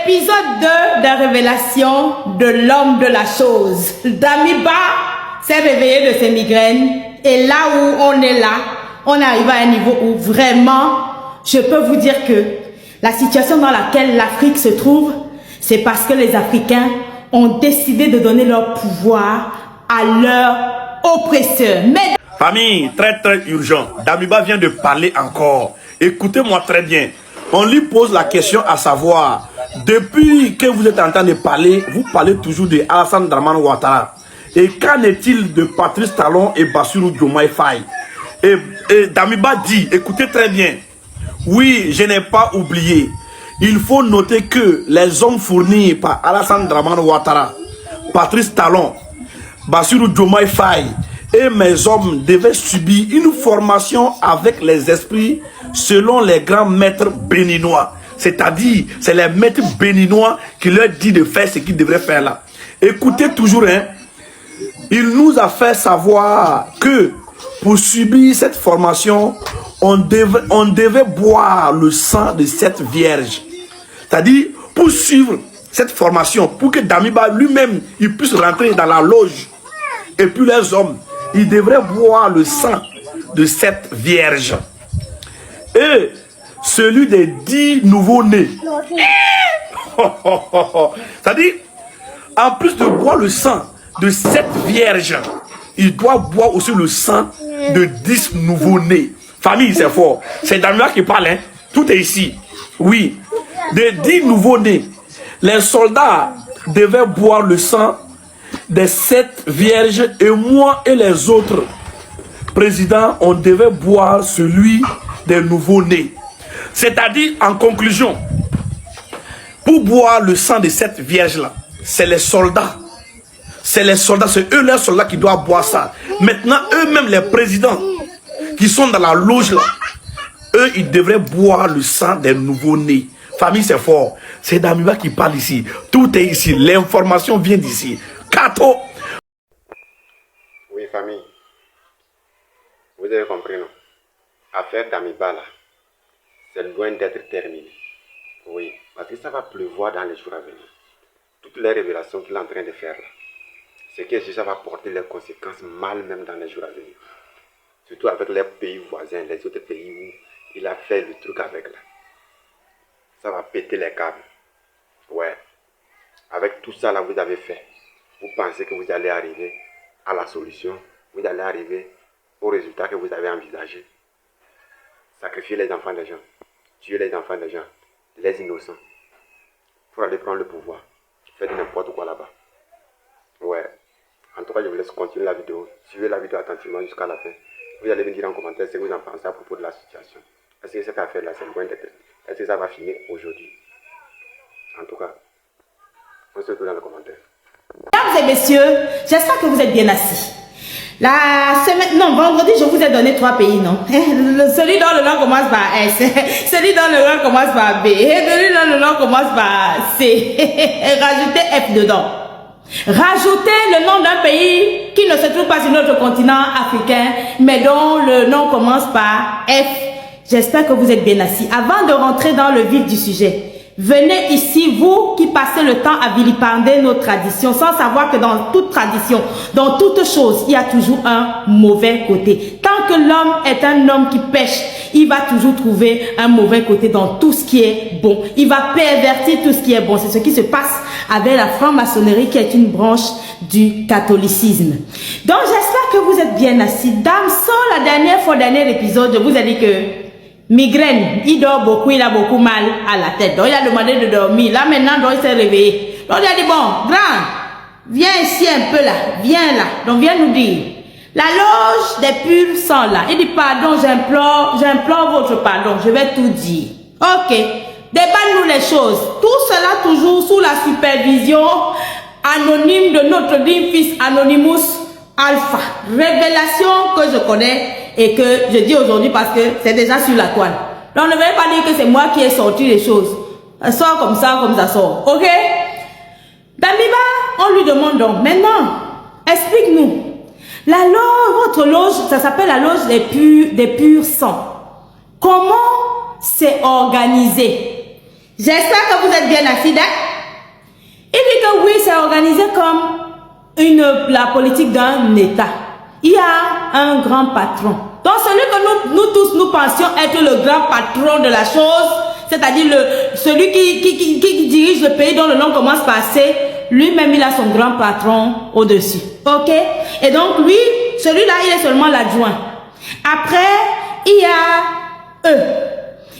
Épisode 2 des révélations de l'homme de la chose. Damiba s'est réveillé de ses migraines et là où on est là, on arrive à un niveau où vraiment, je peux vous dire que la situation dans laquelle l'Afrique se trouve, c'est parce que les Africains ont décidé de donner leur pouvoir à leurs oppresseurs. Mais... Famille, très urgent. Damiba vient de parler encore. Écoutez-moi très bien. On lui pose la question à savoir, depuis que vous êtes en train de parler, vous parlez toujours de Alassane Dramane Ouattara. Et qu'en est-il de Patrice Talon et Bassirou Diomaye Faye? Et Damiba dit, écoutez très bien, oui, je n'ai pas oublié. Il faut noter que les hommes fournis par Alassane Dramane Ouattara, Patrice Talon, Bassirou Diomaye Faye et mes hommes devaient subir une formation avec les esprits selon les grands maîtres béninois. C'est-à-dire, c'est les maîtres béninois qui leur disent de faire ce qu'ils devraient faire là. Écoutez toujours, hein, il nous a fait savoir que pour subir cette formation, on devait boire le sang de cette vierge. C'est-à-dire, pour suivre cette formation, pour que Damiba lui-même il puisse rentrer dans la loge, et puis les hommes, ils devraient boire le sang de cette vierge. Et celui des 10 nouveaux-nés. C'est-à-dire, en plus de boire le sang de cette vierge, il doit boire aussi le sang de 10 nouveaux-nés. Famille, c'est fort. C'est Damiba qui parle, hein. Tout est ici. Oui. De 10 nouveaux-nés, les soldats devaient boire le sang des 7 vierges et moi et les autres présidents, on devait boire celui des nouveaux-nés. C'est-à-dire, en conclusion, pour boire le sang de cette vierge-là, c'est les soldats. C'est les soldats, c'est eux les soldats qui doivent boire ça. Maintenant, eux-mêmes, les présidents qui sont dans la loge là, eux, ils devraient boire le sang des nouveaux-nés. Famille, c'est fort. C'est Damiba qui parle ici. Tout est ici. L'information vient d'ici. Kato. Oui, famille. Vous avez compris, non? Affaire Damiba, là, c'est loin d'être terminé. Oui, parce que ça va pleuvoir dans les jours à venir. Toutes les révélations qu'il est en train de faire, là, c'est que ça va porter les conséquences mal même dans les jours à venir. Surtout avec les pays voisins, les autres pays où il a fait le truc avec, là. Ça va péter les câbles. Ouais. Avec tout ça, là, vous avez fait. Vous pensez que vous allez arriver à la solution. Vous allez arriver au résultat que vous avez envisagé. Sacrifier les enfants des gens. Tuer les enfants des gens. Les innocents. Pour aller prendre le pouvoir. Faire n'importe quoi là-bas. Ouais. En tout cas, je vous laisse continuer la vidéo. Suivez la vidéo attentivement jusqu'à la fin. Vous allez me dire en commentaire ce que vous en pensez à propos de la situation. Est-ce que cette affaire-là, c'est loin d'être... Est-ce que ça va finir aujourd'hui? En tout cas, on se retrouve dans les commentaires. Mesdames et messieurs, j'espère que vous êtes bien assis. La semaine, non, vendredi, je vous ai donné 3 pays, non? Celui dont le nom commence par S, celui dont le nom commence par B, et celui dont le nom commence par C. Rajoutez F dedans. Rajoutez le nom d'un pays qui ne se trouve pas sur notre continent africain, mais dont le nom commence par F. J'espère que vous êtes bien assis. Avant de rentrer dans le vif du sujet, venez ici, vous qui passez le temps à vilipender nos traditions, sans savoir que dans toute tradition, dans toute chose, il y a toujours un mauvais côté. Tant que l'homme est un homme qui pêche, il va toujours trouver un mauvais côté dans tout ce qui est bon. Il va pervertir tout ce qui est bon. C'est ce qui se passe avec la franc-maçonnerie qui est une branche du catholicisme. Donc j'espère que vous êtes bien assis. Dame, sans la dernière fois, dernier épisode, je vous ai dit que migraine, il dort beaucoup, il a beaucoup mal à la tête. Donc il a demandé de dormir. Là maintenant, donc, il s'est réveillé. Donc il a dit, bon, grand, viens ici un peu là, viens là. Donc viens nous dire, la loge des purs sang là. Il dit, pardon, j'implore votre pardon, je vais tout dire. Ok, déballe-nous les choses. Tout cela toujours sous la supervision anonyme de notre digne fils Anonymous Alpha. Révélation que je connais et que je dis aujourd'hui parce que c'est déjà sur la toile. Donc ne veuillez pas dire que c'est moi qui ai sorti les choses. Ça sort comme ça sort. Ok? Damiba, on lui demande donc, maintenant, explique-nous. La loge, votre loge, ça s'appelle la loge des purs sangs. Comment c'est organisé? J'espère que vous êtes bien assis, d'accord? Il dit que oui, c'est organisé comme la politique d'un État. Il y a un grand patron. Donc celui que nous tous nous pensions être le grand patron de la chose, c'est-à-dire celui qui dirige le pays dont le nom commence par C, lui-même il a son grand patron au-dessus. Ok? Et donc lui, celui-là, il est seulement l'adjoint. Après, il y a eux.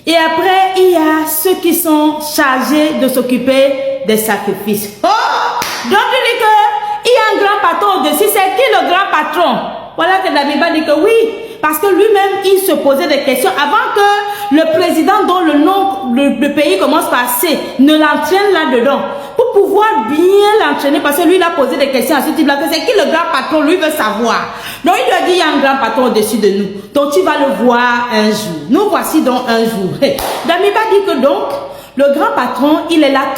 Et après, il y a ceux qui sont chargés de s'occuper des sacrifices. Oh! Donc il dit qu'il y a un grand patron au-dessus. C'est qui le grand patron? Voilà que la Bible dit que oui. Parce que lui-même, il se posait des questions avant que le président dont le nom, le pays commence par C, ne l'entraîne là-dedans. Pour pouvoir bien l'entraîner, parce que lui, il a posé des questions à ce type-là, que c'est qui le grand patron, lui veut savoir. Donc, il lui a dit, il y a un grand patron au-dessus de nous. Donc, tu vas le voir un jour. Nous voici donc un jour. Damiba dit que donc, le grand patron, il est là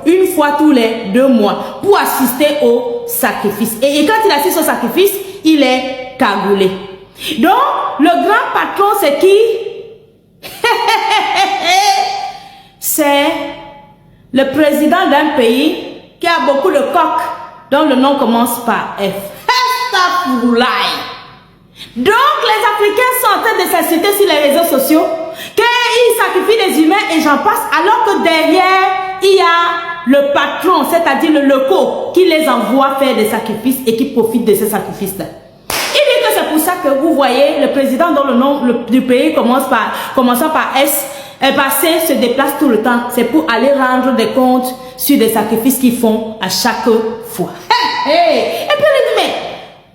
une fois tous les 2 mois, pour assister au sacrifice. Et quand il assiste au sacrifice, il est cagoulé. Donc, le grand patron, c'est qui? C'est le président d'un pays qui a beaucoup de coqs, dont le nom commence par F. Donc, les Africains sont en train de s'insulter sur les réseaux sociaux, qu'ils sacrifient des humains et j'en passe, alors que derrière, il y a le patron, c'est-à-dire le loco, qui les envoie faire des sacrifices et qui profite de ces sacrifices-là. C'est pour ça que vous voyez le président dont le nom du pays commençant par S, C, se déplace tout le temps. C'est pour aller rendre des comptes sur des sacrifices qu'ils font à chaque fois. Et puis il dit, mais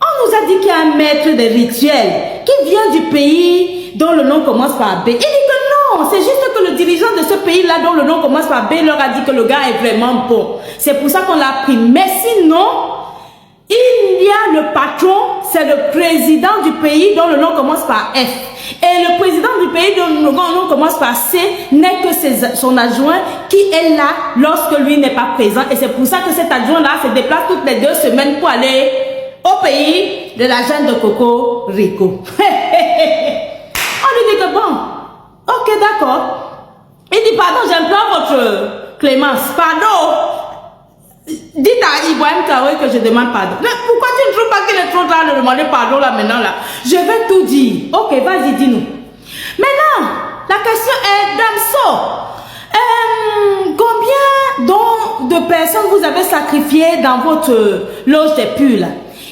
on nous a dit qu'il y a un maître des rituels qui vient du pays dont le nom commence par B. Il dit que non, c'est juste que le dirigeant de ce pays-là dont le nom commence par B leur a dit que le gars est vraiment bon. C'est pour ça qu'on l'a pris. Mais sinon, il y a le patron, c'est le président du pays dont le nom commence par F. Et le président du pays dont le nom commence par C n'est que son adjoint qui est là lorsque lui n'est pas présent. Et c'est pour ça que cet adjoint-là se déplace toutes les 2 semaines pour aller au pays de la jeune de Coco Rico. On lui dit que bon, ok d'accord. Il dit pardon, j'implore votre clémence, pardon. Dites à Ibrahim Traoré que je demande pardon. Mais pourquoi tu ne trouves pas qu'il est trop tard de demander pardon là maintenant là? Je vais tout dire. Ok, vas-y, dis-nous. Maintenant, la question est, Damso, combien donc de personnes vous avez sacrifiées dans votre loge des puits là?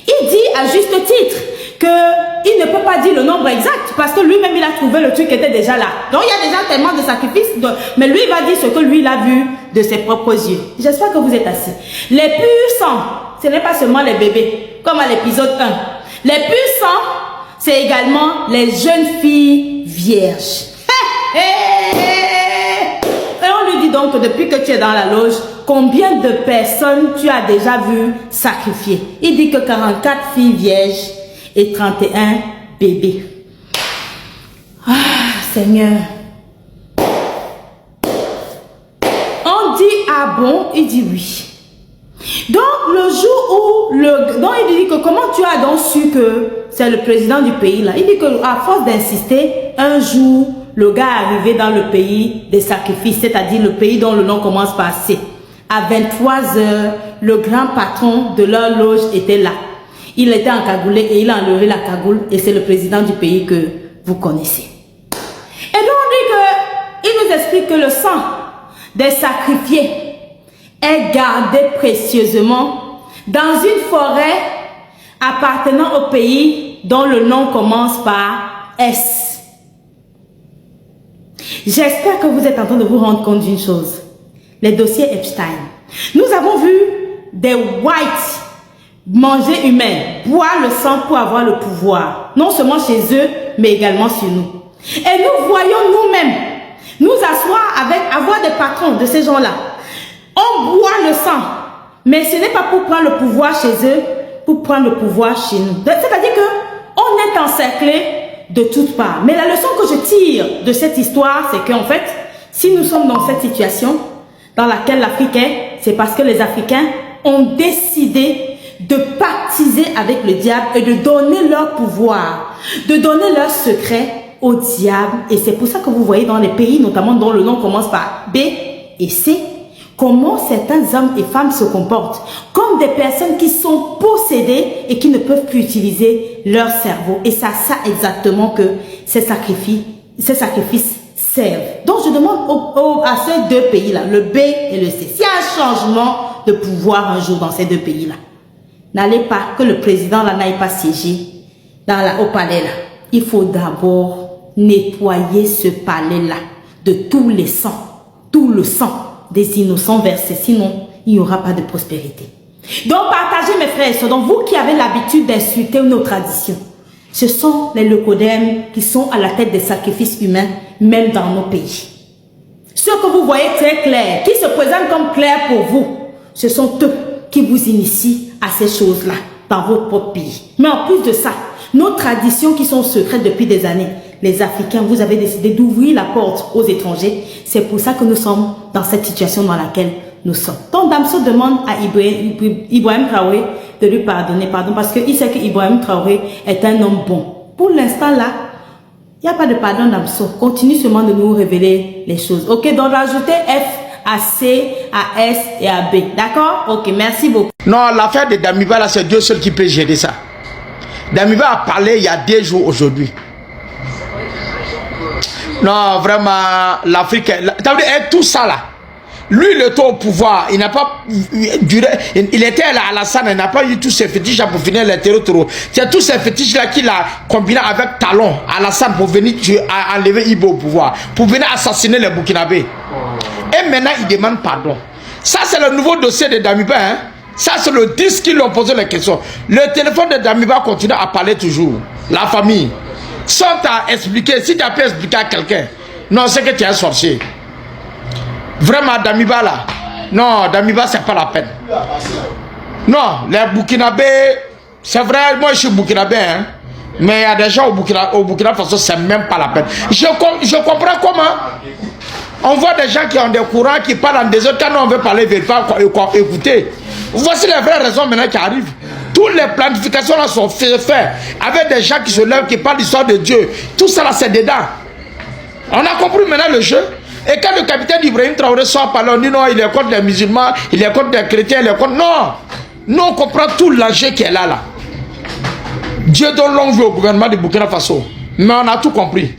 Il dit à juste titre qu'il ne peut pas dire le nombre exact parce que lui-même il a trouvé le truc qui était déjà là. Donc il y a déjà tellement de sacrifices, mais lui il va dire ce que lui il a vu de ses propres yeux. J'espère que vous êtes assis. Les purs sangs, ce n'est pas seulement les bébés, comme à l'épisode 1. Les purs sangs, c'est également les jeunes filles vierges. Et on lui dit donc que depuis que tu es dans la loge, combien de personnes tu as déjà vu sacrifier? Il dit que 44 filles vierges et 31 bébés. Ah, Seigneur. On dit ah bon, il dit oui. Donc le jour où donc il dit que comment tu as donc su que c'est le président du pays là? Il dit que à force d'insister, un jour le gars est arrivé dans le pays des sacrifices, c'est-à-dire le pays dont le nom commence par C. À 23 h, le grand patron de leur loge était là. Il était encagoulé et il a enlevé la cagoule et c'est le président du pays que vous connaissez. Et donc on dit que il nous explique que le sang des sacrifiés est gardé précieusement dans une forêt appartenant au pays dont le nom commence par S. J'espère que vous êtes en train de vous rendre compte d'une chose. Les dossiers Epstein. Nous avons vu des whites manger humain, boire le sang pour avoir le pouvoir. Non seulement chez eux, mais également sur nous. Et nous voyons nous-mêmes nous asseoir avec, avoir des patrons de ces gens-là. On boit le sang, mais ce n'est pas pour prendre le pouvoir chez eux, pour prendre le pouvoir chez nous. C'est-à-dire que on est encerclé de toutes parts. Mais la leçon que je tire de cette histoire, c'est qu'en fait, si nous sommes dans cette situation dans laquelle l'Afrique est, c'est parce que les Africains ont décidé de pactiser avec le diable et de donner leur pouvoir, de donner leurs secrets au diable. Et c'est pour ça que vous voyez dans les pays, notamment dont le nom commence par B et C, comment certains hommes et femmes se comportent comme des personnes qui sont possédées et qui ne peuvent plus utiliser leur cerveau. Et c'est à ça exactement que ces sacrifices servent. Donc je demande à ces deux pays-là, le B et le C, s'il y a un changement de pouvoir un jour dans ces deux pays-là, n'allez pas, que le président là n'aille pas siéger au palais là. Il faut d'abord nettoyer ce palais-là de tous les sangs, tout le sang des innocents versés, sinon il n'y aura pas de prospérité. Donc partagez mes frères et sœurs, donc vous qui avez l'habitude d'insulter nos traditions, ce sont les leucodèmes qui sont à la tête des sacrifices humains, même dans nos pays. Ceux que vous voyez très clairs, qui se présentent comme clairs pour vous, ce sont eux qui vous initient à ces choses-là dans votre propre pays. Mais en plus de ça, nos traditions qui sont secrètes depuis des années, les Africains, vous avez décidé d'ouvrir la porte aux étrangers. C'est pour ça que nous sommes dans cette situation dans laquelle nous sommes. Donc Damso demande à Ibrahim Traoré de lui pardonner, parce qu'il sait que Ibrahim Traoré est un homme bon. Pour l'instant là, il n'y a pas de pardon Damso. Continue seulement de nous révéler les choses. Ok, donc rajoutez F à C, à S et à B. D'accord? Ok, merci beaucoup. Non, l'affaire de Damiba là, c'est Dieu seul qui peut gérer ça. Damiba a parlé il y a 2 jours aujourd'hui. Non, vraiment, l'Afrique, tout ça là. Lui, il était au pouvoir, il n'a pas duré, il était à Alassane, il n'a pas eu tous ces fétiches là pour finir les terreaux. C'est tous ces fétiches là qu'il a combiné avec Talon, Alassane, pour venir enlever Ibo au pouvoir, pour venir assassiner les Burkinabés. Et maintenant, il demande pardon. Ça, c'est le nouveau dossier de Damiba, hein. Ça, c'est le disque qui lui ont posé les questions. Le téléphone de Damiba continue à parler toujours. La famille. Sans t'expliquer, si tu as pu expliquer à quelqu'un, non, c'est que tu es un sorcier. Vraiment, Damiba là, non, Damiba, c'est pas la peine. Non, les Burkinabés, c'est vrai, moi je suis Burkinabé, hein, mais il y a des gens au Burkina Faso, c'est même pas la peine. Je comprends comment. On voit des gens qui ont des courants, qui parlent en des autres, quand on veut parler, ils ne veulent pas écouter. Voici les vraies raisons maintenant qui arrivent. Toutes les planifications là sont faites avec des gens qui se lèvent, qui parlent d'histoire de Dieu. Tout ça là, c'est dedans. On a compris maintenant le jeu. Et quand le capitaine Ibrahim Traoré sort parler, on dit non, il est contre les musulmans, il est contre les chrétiens, il est contre... Non. Nous, on comprend tout l'enjeu qui est là. Dieu donne longue vie au gouvernement du Burkina Faso. Mais on a tout compris.